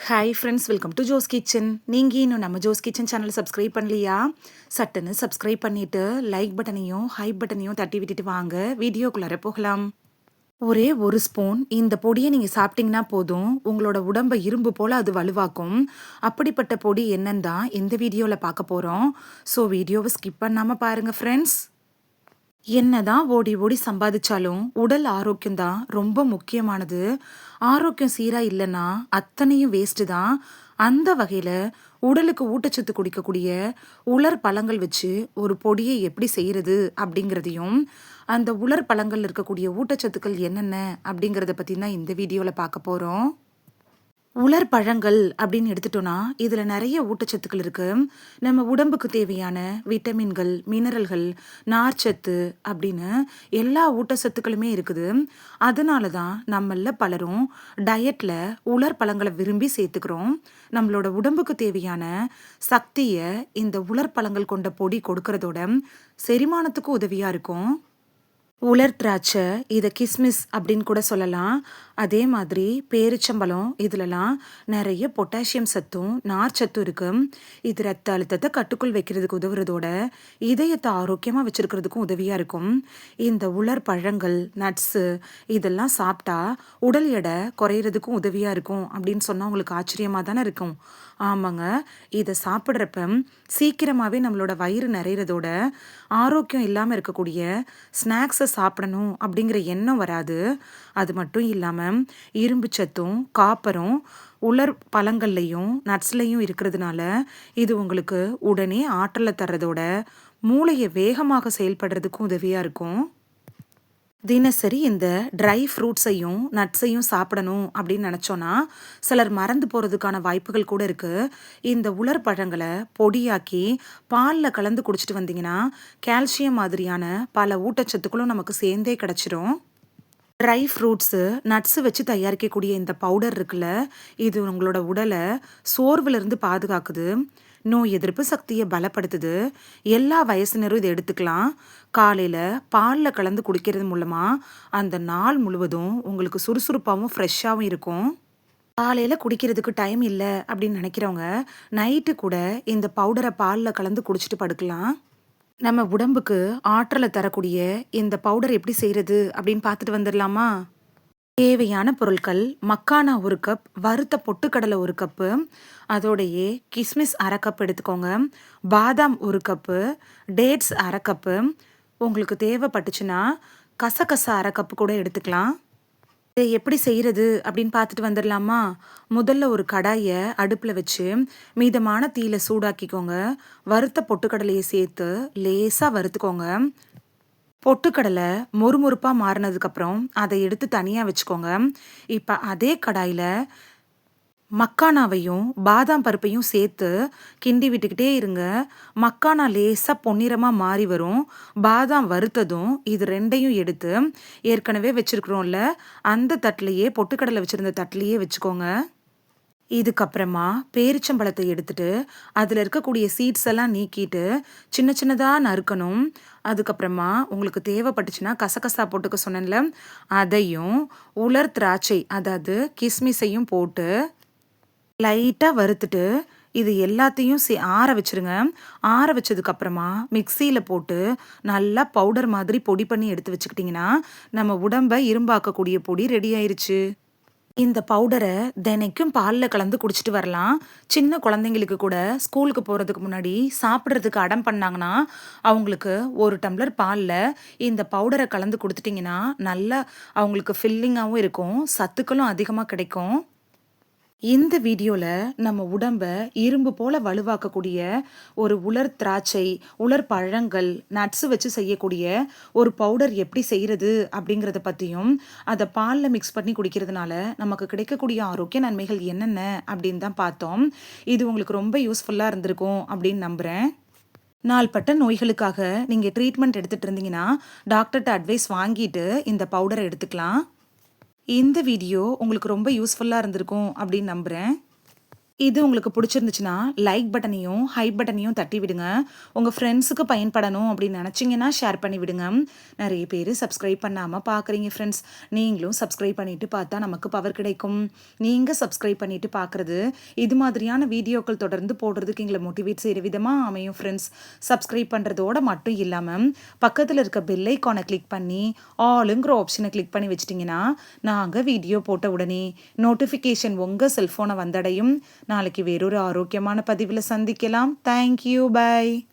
Hi friends, welcome to Jo's kitchen. நீங்கள் இன்னும் நம்ம ஜோஸ் கிச்சன் சேனலை சப்ஸ்கிரைப் பண்ணலையா? சட்டுன்னு சப்ஸ்கிரைப் பண்ணிவிட்டு லைக் பட்டனையும் ஹைப் பட்டனையும் தட்டி விட்டுட்டு வாங்க வீடியோக்குள்ளார போகலாம். ஒரே ஒரு ஸ்பூன் இந்த பொடியை நீங்கள் சாப்பிட்டீங்கன்னா போதும், உங்களோட உடம்பை இரும்பு போல் அது வலுவாக்கும். அப்படிப்பட்ட பொடி என்னன்னு தான் இந்த வீடியோவில் பார்க்க போகிறோம். ஸோ வீடியோவை ஸ்கிப் பண்ணாமல் பாருங்கள் ஃப்ரெண்ட்ஸ். என்னதான் ஓடி ஓடி சம்பாதிச்சாலும் உடல் ஆரோக்கியம் தான் ரொம்ப முக்கியமானது. ஆரோக்கியம் சீரா இல்லைன்னா அத்தனையும் வேஸ்ட்டு தான். அந்த வகையில் உடலுக்கு ஊட்டச்சத்து குடிக்கக்கூடிய உலர் பழங்கள் வச்சு ஒரு பொடியை எப்படி செய்கிறது அப்படிங்கிறதையும், அந்த உலர் பழங்கள் இருக்கக்கூடிய ஊட்டச்சத்துக்கள் என்னென்ன அப்படிங்கிறத பற்றி தான் இந்த வீடியோவில் பார்க்க போகிறோம். உலர் பழங்கள் அப்படின்னு எடுத்துட்டோன்னா இதில் நிறைய ஊட்டச்சத்துக்கள் இருக்குது. நம்ம உடம்புக்கு தேவையான விட்டமின்கள், மினரல்கள், நார்ச்சத்து அப்படின்னு எல்லா ஊட்டச்சத்துக்களுமே இருக்குது. அதனால தான் நம்மள பலரும் டயட்டில் உலர் பழங்களை விரும்பி சேர்த்துக்கிறோம். நம்மளோட உடம்புக்கு தேவையான சக்தியை இந்த உலர் பழங்கள் கொண்ட பொடி கொடுக்கறதோட செரிமானத்துக்கு உதவியாக இருக்கும். உலர் திராட்சை, இதை கிஸ்மிஸ் அப்படின்னு கூட சொல்லலாம். அதே மாதிரி பேரிச்சம்பழம், இதிலலாம் நிறைய பொட்டாசியம் சத்தும் நார்ச்சத்தும் இருக்குது. இது ரத்த அழுத்தத்தை கட்டுக்குள் வைக்கிறதுக்கு உதவுறதோட இதயத்தை ஆரோக்கியமாக வச்சுருக்கிறதுக்கும் உதவியாக இருக்கும். இந்த உலர் பழங்கள், நட்ஸு இதெல்லாம் சாப்பிட்டா உடல் எடை குறையிறதுக்கும் உதவியாக இருக்கும் அப்படின்னு சொன்னால் உங்களுக்கு ஆச்சரியமாக தானே இருக்கும். ஆமாங்க, இதை சாப்பிட்றப்ப சீக்கிரமாகவே நம்மளோட வயிறு நிறையிறதோட ஆரோக்கியம் இல்லாமல் இருக்கக்கூடிய ஸ்நாக்ஸை சாப்பிடணும் அப்படிங்கிற எண்ணம் வராது. அது மட்டும் இல்லாமல் இரும்பு சத்தும் காப்பரும் உலர் பழங்கள்லையும் நட்ஸ்லையும் இருக்கிறதுனால இது உங்களுக்கு உடனே ஆற்றலை தர்றதோட மூளையை வேகமாக செயல்படுறதுக்கும் உதவியாக இருக்கும். தினசரி இந்த ட்ரை ஃப்ரூட்ஸையும் நட்ஸையும் சாப்பிடணும் அப்படின்னு நினச்சோன்னா சிலர் மறந்து போகிறதுக்கான வாய்ப்புகள் கூட இருக்குது. இந்த உலர் பழங்களை பொடியாக்கி பாலில் கலந்து குடிச்சிட்டு வந்தீங்கன்னா கால்சியம் மாதிரியான பல ஊட்டச்சத்துக்களும் நமக்கு சேர்ந்தே கிடச்சிரும். ட்ரை ஃப்ரூட்ஸு, நட்ஸு வச்சு தயாரிக்கக்கூடிய இந்த பவுடர் இருக்குல்ல, இது உங்களோட உடலை சோர்விலிருந்து பாதுகாக்குது, நோய் எதிர்ப்பு சக்தியை பலப்படுத்துது. எல்லா வயசினரும் இதை எடுத்துக்கலாம். காலையில் பாலில் கலந்து குடிக்கிறது மூலமாக அந்த நாள் முழுவதும் உங்களுக்கு சுறுசுறுப்பாகவும் ஃப்ரெஷ்ஷாகவும் இருக்கும். காலையில் குடிக்கிறதுக்கு டைம் இல்லை அப்படின்னு நினைக்கிறவங்க நைட்டு கூட இந்த பவுடரை பாலில் கலந்து குடிச்சிட்டு படுக்கலாம். நம்ம உடம்புக்கு ஆற்றலை தரக்கூடிய இந்த பவுடர் எப்படி செய்கிறது அப்படின்னு பார்த்துட்டு வந்துடலாமா? தேவையான பொருட்கள்: மக்கானா 1 கப், வறுத்த பொட்டுக்கடலை 1 கப்பு, அதோடையே கிஸ்மிஸ் 1/2 கப் எடுத்துக்கோங்க, பாதாம் 1 கப்பு, டேட்ஸ் 1/2 கப்பு, உங்களுக்கு தேவைப்பட்டுச்சுன்னா கசகசா 1/2 கப்பு கூட எடுத்துக்கலாம். இதை எப்படி செய்கிறது அப்படின்னு பார்த்துட்டு வந்துடலாமா? முதல்ல ஒரு கடாயை அடுப்பில் வச்சு மீதமான தீயில சூடாக்கிக்கோங்க. வறுத்த பொட்டுக்கடலையை சேர்த்து லேசாக வறுத்துக்கோங்க. பொட்டுக்கடலை மொறுமொறுப்பாக மாறினதுக்கப்புறம் அதை எடுத்து தனியாக வச்சுக்கோங்க. இப்போ அதே கடாயில் மக்கானாவையும் பாதாம் பருப்பையும் சேர்த்து கிண்டி விட்டுக்கிட்டே இருங்க. மக்கானா லேசாக பொன்னிறமாக மாறி வரும். பாதாம் வறுத்ததும் இது ரெண்டையும் எடுத்து ஏற்கனவே வச்சுருக்குறோம்ல அந்த தட்டிலையே, பொட்டுக்கடலை வச்சுருந்த தட்டிலையே வச்சுக்கோங்க. இதுக்கப்புறமா பேரிச்சம்பழத்தை எடுத்துட்டு அதில் இருக்கக்கூடிய சீட்ஸ் எல்லாம் நீக்கிட்டு சின்ன சின்னதாக நறுக்கணும். அதுக்கப்புறமா உங்களுக்கு தேவைப்பட்டுச்சுன்னா கசகசா போட்டுக்க சொன்னேன்ல, அதையும் உலர் திராட்சை அதாவது கிஸ்மிஸையும் போட்டு லைட்டாக வறுத்துட்டு இது எல்லாத்தையும் ஆற வச்சுருங்க. ஆற வச்சதுக்கப்புறமா மிக்சியில் போட்டு நல்லா பவுடர் மாதிரி பொடி பண்ணி எடுத்து வச்சுக்கிட்டிங்கன்னா நம்ம உடம்பை இரும்பாக்கக்கூடிய பொடி ரெடி ஆயிருச்சு. இந்த பவுடரை தினைக்கும் பாலில் கலந்து குடிச்சிட்டு வரலாம். சின்ன குழந்தைங்களுக்கு கூட ஸ்கூலுக்கு போகிறதுக்கு முன்னாடி சாப்பிட்றதுக்கு அடம் பண்ணாங்கன்னா அவங்களுக்கு 1 டம்ளர் பாலில் இந்த பவுடரை கலந்து கொடுத்துட்டிங்கன்னா நல்லா அவங்களுக்கு ஃபில்லிங்காகவும் இருக்கும், சத்துக்களும் அதிகமாக கிடைக்கும். இந்த வீடியோவில் நம்ம உடம்பை இரும்பு போல் வலுவாக்கக்கூடிய ஒரு உலர் திராட்சை, உலர் பழங்கள், நட்ஸு வச்சு செய்யக்கூடிய ஒரு பவுடர் எப்படி செய்கிறது அப்படிங்கிறத பற்றியும், அதை பாலில் மிக்ஸ் பண்ணி குடிக்கிறதுனால நமக்கு கிடைக்கக்கூடிய ஆரோக்கிய நன்மைகள் என்னென்ன அப்படின்னு தான் பார்த்தோம். இது உங்களுக்கு ரொம்ப யூஸ்ஃபுல்லாக இருந்திருக்கும் அப்படின்னு நம்புகிறேன். நாள்பட்ட நோய்களுக்காக நீங்கள் ட்ரீட்மெண்ட் எடுத்துகிட்டு இருந்தீங்கன்னா டாக்டர்கிட்ட அட்வைஸ் வாங்கிட்டு இந்த பவுடரை எடுத்துக்கலாம். இந்த வீடியோ உங்களுக்கு ரொம்ப யூஸ்ஃபுல்லாக இருந்திருக்கும் அப்படின்னு நம்புகிறேன். இது உங்களுக்கு பிடிச்சிருந்துச்சுன்னா, லைக் பட்டனையும், ஹைப் பட்டனையும் தட்டி விடுங்க. உங்க ஃப்ரெண்ட்ஸுக்கு பயன்படணும் அப்படின்னு நினச்சிங்கன்னா, ஷேர் பண்ணி விடுங்க. நெறைய பேரு சப்ஸ்கிரைப் பண்ணாம பார்க்குறீங்க ஃப்ரெண்ட்ஸ். நீங்களும் சப்ஸ்கிரைப் பண்ணிட்டு பார்த்தா நமக்கு பவர் கிடைக்கும். நீங்க சப்ஸ்கிரைப் பண்ணிட்டு பார்க்குறது, இது மாதிரியான வீடியோக்கள் தொடர்ந்து போடுறதுக்கு எங்கள மோட்டிவேட் செய்ற விதமா அமையும் ஃப்ரெண்ட்ஸ். சப்ஸ்கிரைப் பண்றதோட மட்டும் இல்லாம, பக்கத்துல இருக்க பெல் ஐகான கிளிக் பண்ணி, ஆலுங்கிற ஆப்ஷன கிளிக் பண்ணி வச்சுட்டீங்கன்னா, நாங்க வீடியோ போட்ட உடனே நோட்டிஃபிகேஷன் உங்க செல்ஃபோன வந்தடையும். நாளைக்கு வேறொரு ஆரோக்கியமான பதிவுல சந்திக்கலாம். Thank you. பை.